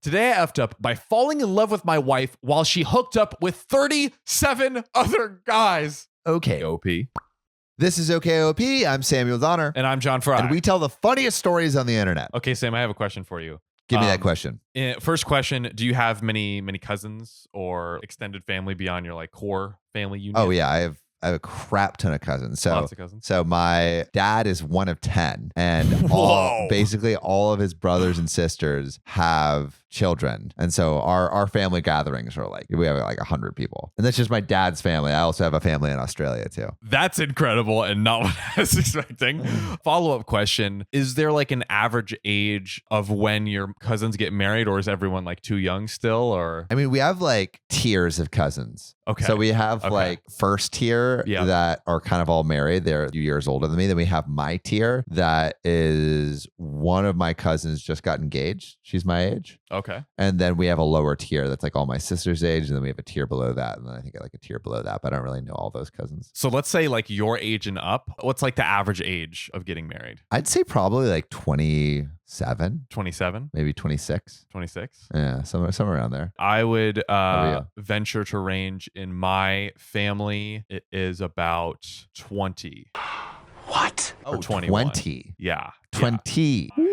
Today I effed up by falling in love with my wife while she hooked up with 37 other guys. OKOP. This is OKOP. I'm Samuel Donner. And I'm John Frye. And we tell the funniest stories on the internet. Okay, Sam, I have a question for you. Give me that question. First question, do you have many cousins or extended family beyond your like core family unit? Oh, yeah. I have a crap ton of cousins. Lots of cousins. So my dad is one of 10, and basically all of his brothers and sisters have children. And so our family gatherings are like, we have like 100 people. And that's just my dad's family. I also have a family in Australia too. That's incredible and not what I was expecting. Follow-up question, is there like an average age of when your cousins get married, or is everyone like too young still? Or I mean, we have like tiers of cousins. Okay. So we have like first tier that are kind of all married. They're a few years older than me. Then we have my tier that is one of my cousins just got engaged. She's my age. Okay. And then we have a lower tier that's like all my sister's age. And then we have a tier below that. And then I think I like a tier below that, but I don't really know all those cousins. So let's say like your age and up. What's like the average age of getting married? I'd say probably like 27. 27? Maybe 26. 26? Yeah, somewhere around there. I would venture to range in my family. It is about 20. What? Or 21. 20. Yeah. 20. Yeah.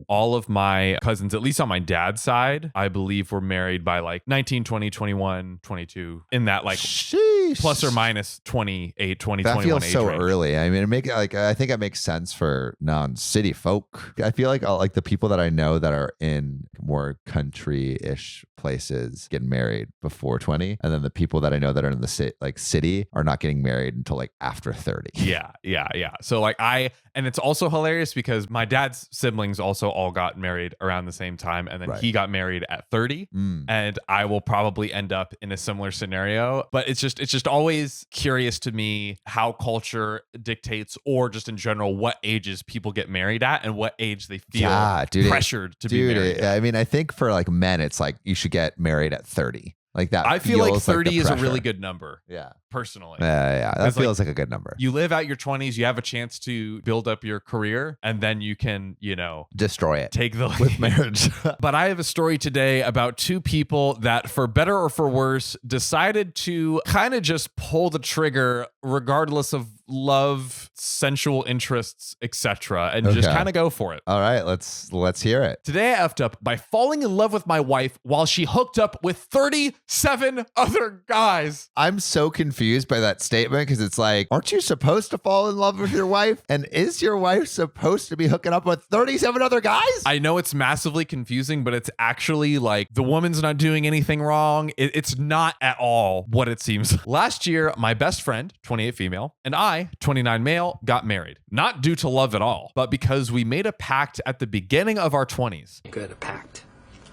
All of my cousins, at least on my dad's side, I believe were married by like 19, 20, 21, 22, in that like plus or minus 28, 20, that 21 feels age so range. early. I mean, I think it makes sense for non-city folk. I feel like the people that I know that are in more country-ish places getting married before 20, and then the people that I know that are in the city are not getting married until like after 30. Yeah. So like and it's also hilarious because my dad's siblings also all got married around the same time, and then he got married at 30, and I will probably end up in a similar scenario. But it's just always curious to me how culture dictates, or just in general, what ages people get married at and what age they feel pressured to be married at. I mean, I think for like men, it's like you should get married at 30. Like that. I feel like 30 is a really good number. Yeah. Personally. Yeah. That feels like a good number. You live out your 20s, you have a chance to build up your career, and then you can, destroy it. Take the lead. With marriage. But I have a story today about two people that, for better or for worse, decided to kind of just pull the trigger regardless of love, sensual interests, etc., and just kind of go for it. All right, let's hear it. Today I effed up by falling in love with my wife while she hooked up with 37 other guys. I'm so confused by that statement because it's like, aren't you supposed to fall in love with your wife? And is your wife supposed to be hooking up with 37 other guys? I know it's massively confusing, but it's actually like the woman's not doing anything wrong. It's not at all what it seems. Last year, my best friend, 28 female, and I, 29 male, got married. Not due to love at all, but because we made a pact at the beginning of our 20s. Good, a pact.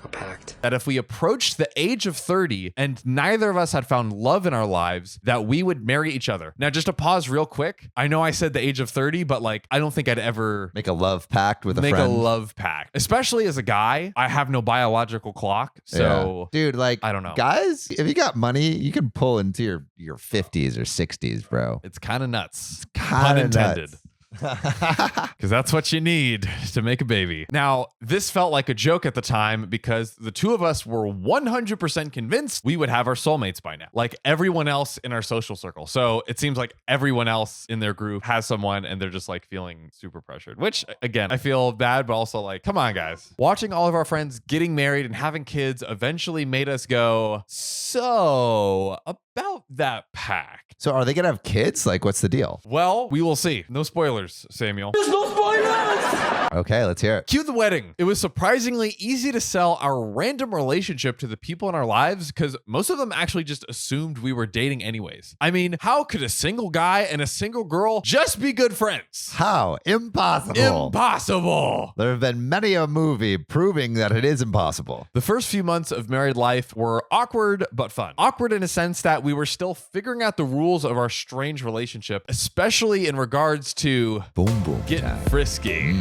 A pact. That if we approached the age of 30 and neither of us had found love in our lives, that we would marry each other. Now, just to pause real quick, I know I said the age of 30, but like, I don't think I'd ever make a love pact with a friend. Make a love pact. Especially as a guy, I have no biological clock. So, dude, like, I don't know. Guys, if you got money, you can pull into your 50s or 60s, bro. It's kind of nuts. It's kind of intended. Because that's what you need to make a baby. Now, this felt like a joke at the time because the two of us were 100% convinced we would have our soulmates by now, like everyone else in our social circle. So it seems like everyone else in their group has someone and they're just like feeling super pressured, which again, I feel bad, but also like, come on, guys. Watching all of our friends getting married and having kids eventually made us go, so about that pact. So are they going to have kids? Like, what's the deal? Well, we will see. No spoilers, Samuel. There's no spoilers! Okay, let's hear it. Cue the wedding. It was surprisingly easy to sell our random relationship to the people in our lives because most of them actually just assumed we were dating anyways. I mean, how could a single guy and a single girl just be good friends? How? Impossible. Impossible. There have been many a movie proving that it is impossible. The first few months of married life were awkward but fun. Awkward in a sense that we were still figuring out the rules of our strange relationship, especially in regards to boom getting frisky.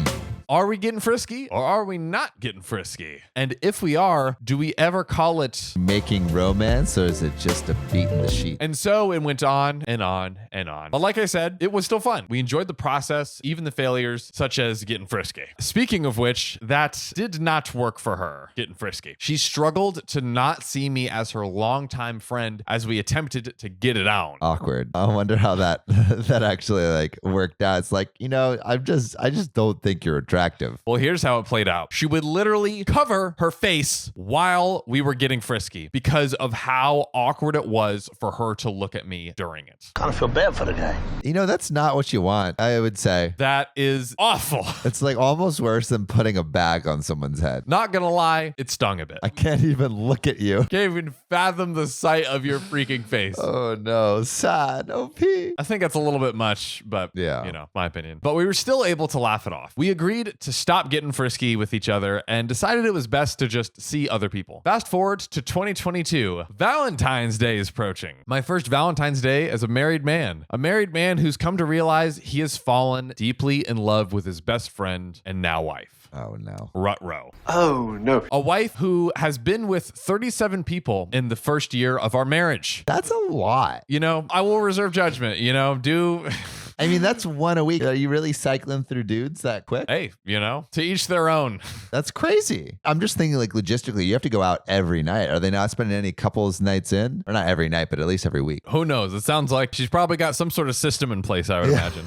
Are we getting frisky or are we not getting frisky? And if we are, do we ever call it Making romance, or is it just a beat in the sheet? And so it went on and on and on. But like I said, it was still fun. We enjoyed the process, even the failures, such as getting frisky. Speaking of which, that did not work for her, getting frisky. She struggled to not see me as her longtime friend as we attempted to get it on. Awkward. I wonder how that that actually like worked out. It's like, I just don't think you're attractive. Well, here's how it played out. She would literally cover her face while we were getting frisky because of how awkward it was for her to look at me during it. Kind of feel bad for the guy. That's not what you want, I would say. That is awful. It's like almost worse than putting a bag on someone's head. Not gonna lie, it stung a bit. I can't even look at you. Can't even fathom the sight of your freaking face. Oh no, sad. OP. I think that's a little bit much, but yeah, my opinion. But we were still able to laugh it off. We agreed to stop getting frisky with each other and decided it was best to just see other people. Fast forward to 2022. Valentine's Day is approaching. My first Valentine's Day as a married man. A married man who's come to realize he has fallen deeply in love with his best friend and now wife. Oh no. Rut-row. Oh no. A wife who has been with 37 people in the first year of our marriage. That's a lot. I will reserve judgment, I mean, that's one a week. Are you really cycling through dudes that quick? Hey, to each their own. That's crazy. I'm just thinking like logistically, you have to go out every night. Are they not spending any couples nights in? Or not every night, but at least every week. Who knows? It sounds like she's probably got some sort of system in place, I would imagine.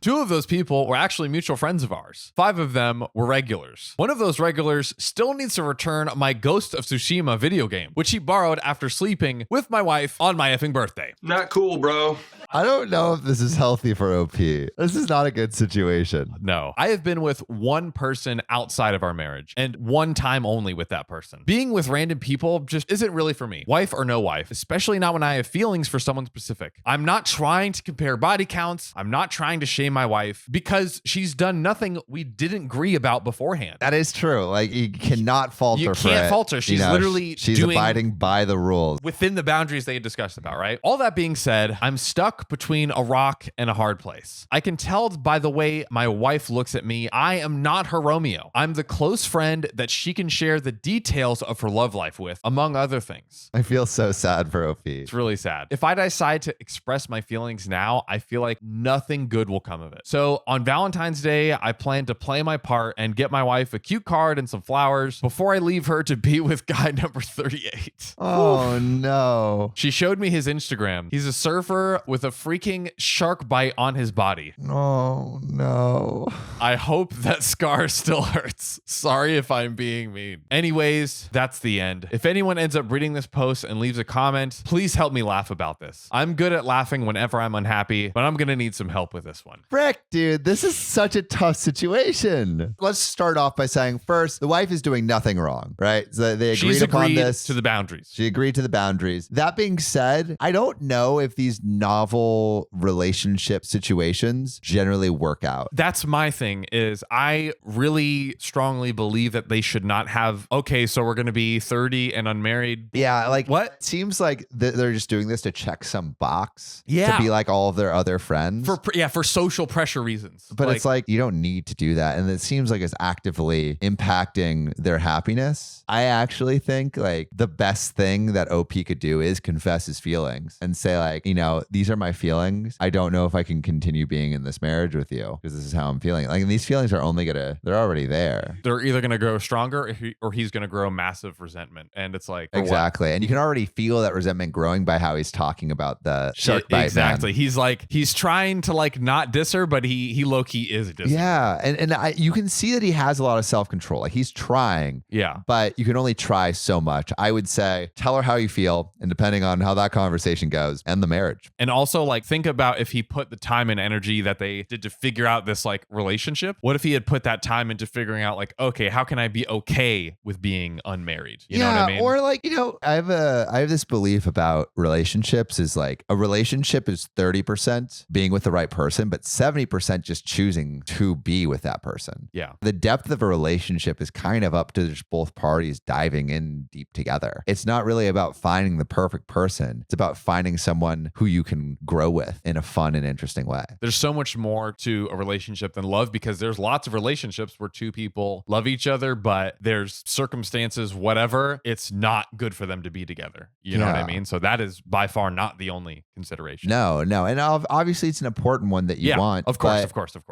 2 of those people were actually mutual friends of ours. 5 of them were regulars. One of those regulars still needs to return my Ghost of Tsushima video game, which he borrowed after sleeping with my wife on my effing birthday. Not cool, bro. I don't know if this is healthy for OP. This is not a good situation. No, I have been with one person outside of our marriage and one time only with that person. Being with random people just isn't really for me. Wife or no wife, especially not when I have feelings for someone specific. I'm not trying to compare body counts. I'm not trying to shame my wife because she's done nothing we didn't agree about beforehand. That is true. Like you cannot falter You for can't it. falter. She's literally she's doing abiding by the rules. within the boundaries they had discussed about, right? All that being said, I'm stuck between a rock and a hard place. I can tell by the way my wife looks at me, I am not her Romeo. I'm the close friend that she can share the details of her love life with, among other things. I feel so sad for OP. It's really sad. If I decide to express my feelings now, I feel like nothing good will come of it. So on Valentine's Day, I plan to play my part and get my wife a cute card and some flowers before I leave her to be with guy number 38. Oh no. She showed me his Instagram. He's a surfer with a freaking shark bite on his body. Oh no. I hope that scar still hurts. Sorry if I'm being mean. Anyways, that's the end. If anyone ends up reading this post and leaves a comment, please help me laugh about this. I'm good at laughing whenever I'm unhappy, but I'm gonna need some help with this one. Frick, dude, this is such a tough situation. Let's start off by saying first, the wife is doing nothing wrong, right? So they agreed upon this. To the boundaries. She agreed to the boundaries. That being said, I don't know if these novel relationship situations generally work out. That's my thing is I really strongly believe that they should not have, okay, so we're going to be 30 and unmarried. Yeah, like What? Seems like they're just doing this to check some box. Yeah. To be like all of their other friends. For social pressure reasons. But it's like, you don't need to do that. And it seems like it's actively impacting their happiness. I actually think like the best thing that OP could do is confess his feelings and say like, these are my feelings. I don't know if I can continue being in this marriage with you because this is how I'm feeling. Like, and these feelings are they're already there. They're either going to grow stronger or he's going to grow massive resentment. And it's like, exactly. And you can already feel that resentment growing by how he's talking about the shark bite. Exactly. Man. He's trying to like not diss her, but he low-key is dissing. Yeah. And you can see that he has a lot of self-control. Like he's trying. Yeah. But you can only try so much. I would say tell her how you feel, and depending on how that conversation goes, end the marriage. And also like think about if he put the time and energy that they did to figure out this like relationship. What if he had put that time into figuring out like, okay, how can I be okay with being unmarried? You know what I mean? Or like, I have this belief about relationships is like a relationship is 30% being with the right person, but 70% just choosing to be with that person. Yeah. The depth of a relationship is kind of up to just both parties diving in deep together. It's not really about finding the perfect person. It's about finding someone who you can grow with in a fun and interesting way. There's so much more to a relationship than love, because there's lots of relationships where two people love each other, but there's circumstances, whatever, it's not good for them to be together. You know what I mean? So that is by far not the only consideration. No. And obviously it's an important one that you want. Of course.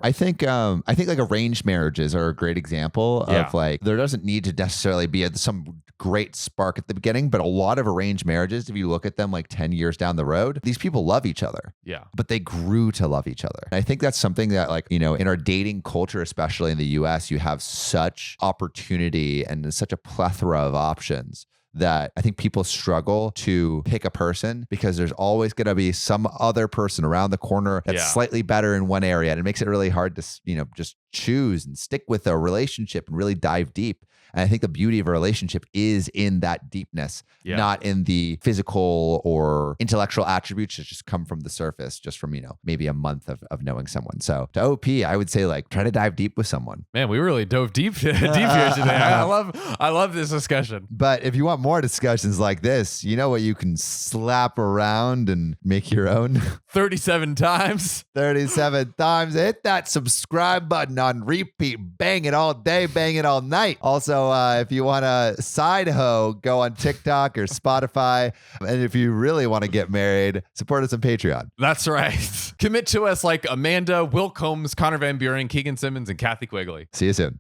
I think like arranged marriages are a great example of like, there doesn't need to necessarily be some great spark at the beginning, but a lot of arranged marriages, if you look at them like 10 years down the road, these people love each other. Yeah. But they grew to love each other. And I think that's something that, like, you know, in our dating culture, especially in the US, you have such opportunity and such a plethora of options that I think people struggle to pick a person because there's always going to be some other person around the corner that's slightly better in one area. And it makes it really hard to, you know, just choose and stick with a relationship and really dive deep. And I think the beauty of a relationship is in that deepness, not in the physical or intellectual attributes that just come from the surface, just from, you know, maybe a month of knowing someone. So to OP, I would say, like, try to dive deep with someone. Man, we really dove deep here today. I love this discussion. But if you want more discussions like this, you know what you can slap around and make your own? 37 times. 37 times. Hit that subscribe button on repeat. Bang it all day, bang it all night. Also, if you want a side hoe, go on TikTok or Spotify. And if you really want to get married, support us on Patreon. That's right. Commit to us like Amanda, Will Combs, Connor Van Buren, Keegan Simmons, and Kathy Quigley. See you soon.